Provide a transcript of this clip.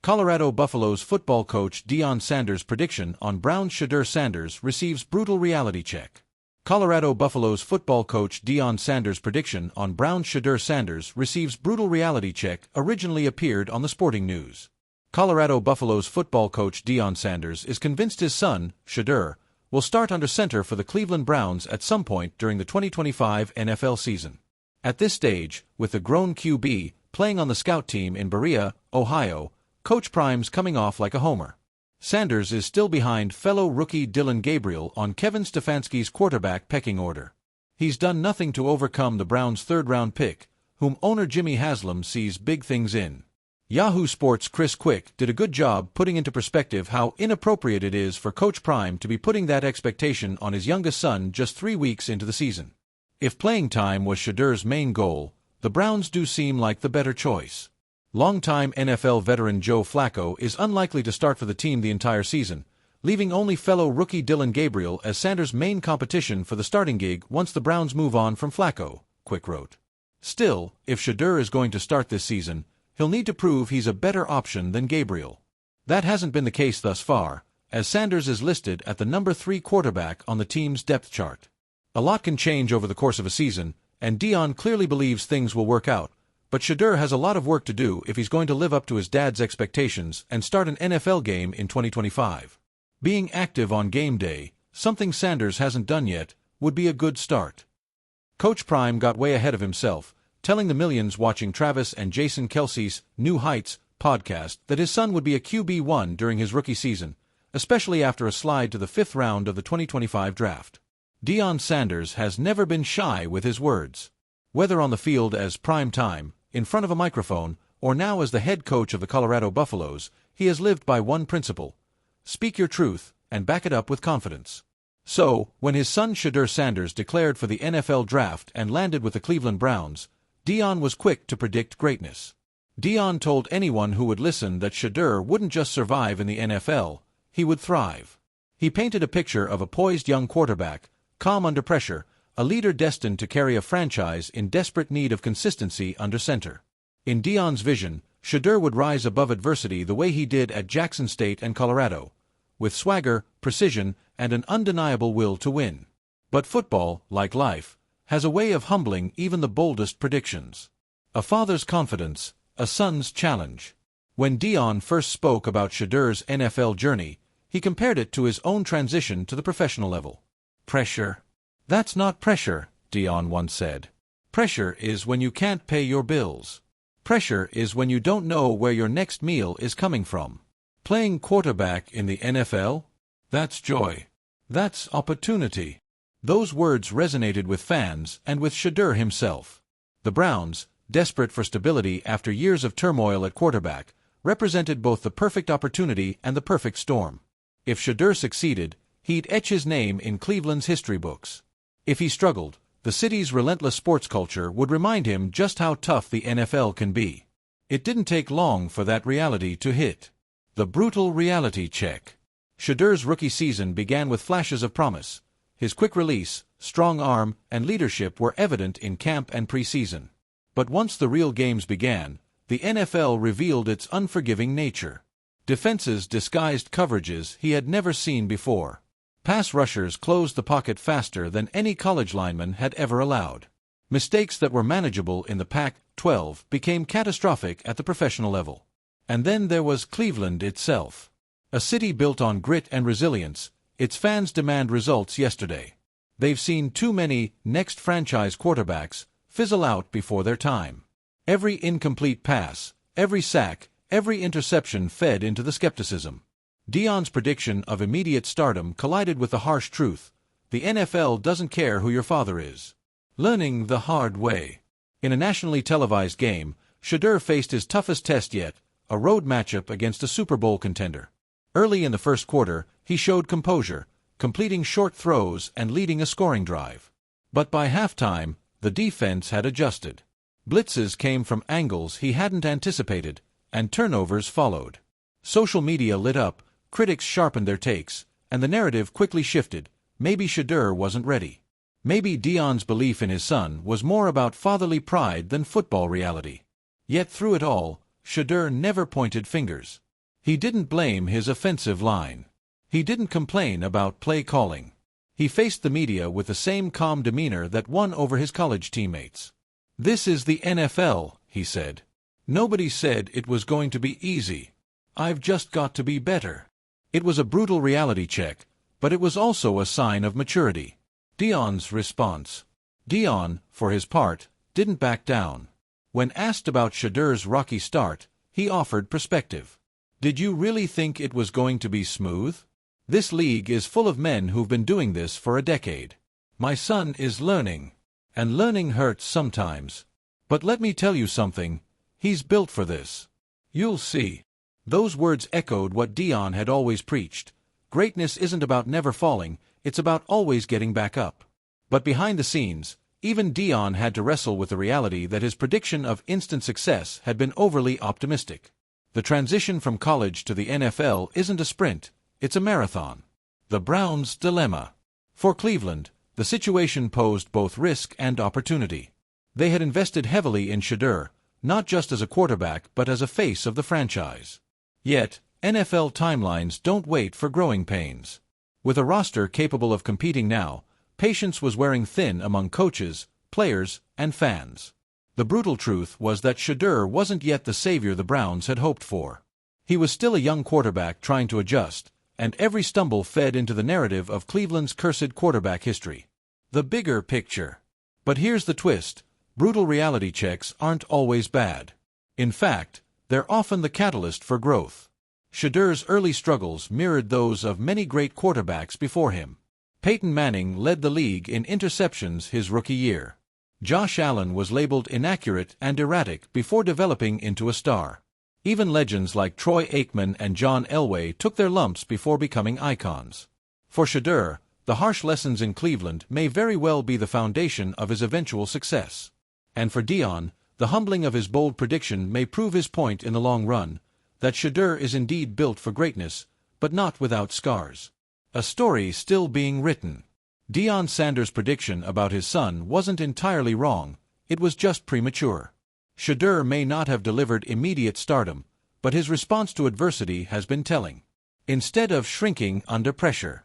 Colorado Buffaloes football coach Deion Sanders' prediction on Browns' Shedeur Sanders receives brutal reality check. Colorado Buffaloes football coach Deion Sanders' prediction on Browns' Shedeur Sanders receives brutal reality check originally appeared on the Sporting News. Colorado Buffaloes football coach Deion Sanders is convinced his son, Shedeur, will start under center for the Cleveland Browns at some point during the 2025 NFL season. At this stage, with the grown QB playing on the scout team in Berea, Ohio, Coach Prime's coming off like a homer. Sanders is still behind fellow rookie Dillon Gabriel on Kevin Stefanski's quarterback pecking order. He's done nothing to overcome the Browns' third-round pick, whom owner Jimmy Haslam sees big things in. Yahoo Sports' Chris Quick did a good job putting into perspective how inappropriate it is for Coach Prime to be putting that expectation on his youngest son just 3 weeks into the season. If playing time was Shedeur's main goal, the Browns do seem like the better choice. Longtime NFL veteran Joe Flacco is unlikely to start for the team the entire season, leaving only fellow rookie Dillon Gabriel as Sanders' main competition for the starting gig once the Browns move on from Flacco, Quick wrote. Still, if Shedeur is going to start this season, he'll need to prove he's a better option than Gabriel. That hasn't been the case thus far, as Sanders is listed at the number 3 quarterback on the team's depth chart. A lot can change over the course of a season, and Deion clearly believes things will work out, but Shedeur has a lot of work to do if he's going to live up to his dad's expectations and start an NFL game in 2025. Being active on game day, something Sanders hasn't done yet, would be a good start. Coach Prime got way ahead of himself, telling the millions watching Travis and Jason Kelce's New Heights podcast that his son would be a QB1 during his rookie season, especially after a slide to the 5th round of the 2025 draft. Deion Sanders has never been shy with his words. Whether on the field as prime time, in front of a microphone, or now as the head coach of the Colorado Buffaloes, he has lived by one principle: speak your truth, and back it up with confidence. So, when his son Shedeur Sanders declared for the NFL draft and landed with the Cleveland Browns, Deion was quick to predict greatness. Deion told anyone who would listen that Shedeur wouldn't just survive in the NFL, he would thrive. He painted a picture of a poised young quarterback, calm under pressure, a leader destined to carry a franchise in desperate need of consistency under center. In Deion's vision, Shedeur would rise above adversity the way he did at Jackson State and Colorado, with swagger, precision, and an undeniable will to win. But football, like life, has a way of humbling even the boldest predictions. A father's confidence, a son's challenge. When Deion first spoke about Shedeur's NFL journey, he compared it to his own transition to the professional level. Pressure. That's not pressure, Deion once said. Pressure is when you can't pay your bills. Pressure is when you don't know where your next meal is coming from. Playing quarterback in the NFL? That's joy. That's opportunity. Those words resonated with fans and with Shedeur himself. The Browns, desperate for stability after years of turmoil at quarterback, represented both the perfect opportunity and the perfect storm. If Shedeur succeeded, he'd etch his name in Cleveland's history books. If he struggled, the city's relentless sports culture would remind him just how tough the NFL can be. It didn't take long for that reality to hit. The brutal reality check. Shedeur's rookie season began with flashes of promise. His quick release, strong arm, and leadership were evident in camp and preseason. But once the real games began, the NFL revealed its unforgiving nature. Defenses disguised coverages he had never seen before. Pass rushers closed the pocket faster than any college lineman had ever allowed. Mistakes that were manageable in the Pac-12 became catastrophic at the professional level. And then there was Cleveland itself. A city built on grit and resilience, its fans demand results yesterday. They've seen too many next franchise quarterbacks fizzle out before their time. Every incomplete pass, every sack, every interception fed into the skepticism. Deion's prediction of immediate stardom collided with the harsh truth: the NFL doesn't care who your father is. Learning the hard way. In a nationally televised game, Shedeur faced his toughest test yet, a road matchup against a Super Bowl contender. Early in the first quarter, he showed composure, completing short throws and leading a scoring drive. But by halftime, the defense had adjusted. Blitzes came from angles he hadn't anticipated, and turnovers followed. Social media lit up, critics sharpened their takes, and the narrative quickly shifted. Maybe Shedeur wasn't ready. Maybe Deion's belief in his son was more about fatherly pride than football reality. Yet through it all, Shedeur never pointed fingers. He didn't blame his offensive line. He didn't complain about play calling. He faced the media with the same calm demeanor that won over his college teammates. "This is the NFL," he said. "Nobody said it was going to be easy. I've just got to be better." It was a brutal reality check, but it was also a sign of maturity. Deion's response. Deion, for his part, didn't back down. When asked about Shedeur's rocky start, he offered perspective. "Did you really think it was going to be smooth? This league is full of men who've been doing this for a decade. My son is learning. And learning hurts sometimes. But let me tell you something, he's built for this. You'll see." Those words echoed what Deion had always preached. Greatness isn't about never falling, it's about always getting back up. But behind the scenes, even Deion had to wrestle with the reality that his prediction of instant success had been overly optimistic. The transition from college to the NFL isn't a sprint, it's a marathon. The Browns' dilemma. For Cleveland, the situation posed both risk and opportunity. They had invested heavily in Shedeur, not just as a quarterback but as a face of the franchise. Yet, NFL timelines don't wait for growing pains. With a roster capable of competing now, patience was wearing thin among coaches, players, and fans. The brutal truth was that Shedeur wasn't yet the savior the Browns had hoped for. He was still a young quarterback trying to adjust, and every stumble fed into the narrative of Cleveland's cursed quarterback history. The bigger picture. But here's the twist, brutal reality checks aren't always bad. In fact, they're often the catalyst for growth. Shedeur's early struggles mirrored those of many great quarterbacks before him. Peyton Manning led the league in interceptions his rookie year. Josh Allen was labeled inaccurate and erratic before developing into a star. Even legends like Troy Aikman and John Elway took their lumps before becoming icons. For Shedeur, the harsh lessons in Cleveland may very well be the foundation of his eventual success. And for Deion, the humbling of his bold prediction may prove his point in the long run, that Shedeur is indeed built for greatness, but not without scars. A story still being written. Deion Sanders' prediction about his son wasn't entirely wrong, it was just premature. Shedeur may not have delivered immediate stardom, but his response to adversity has been telling. Instead of shrinking under pressure,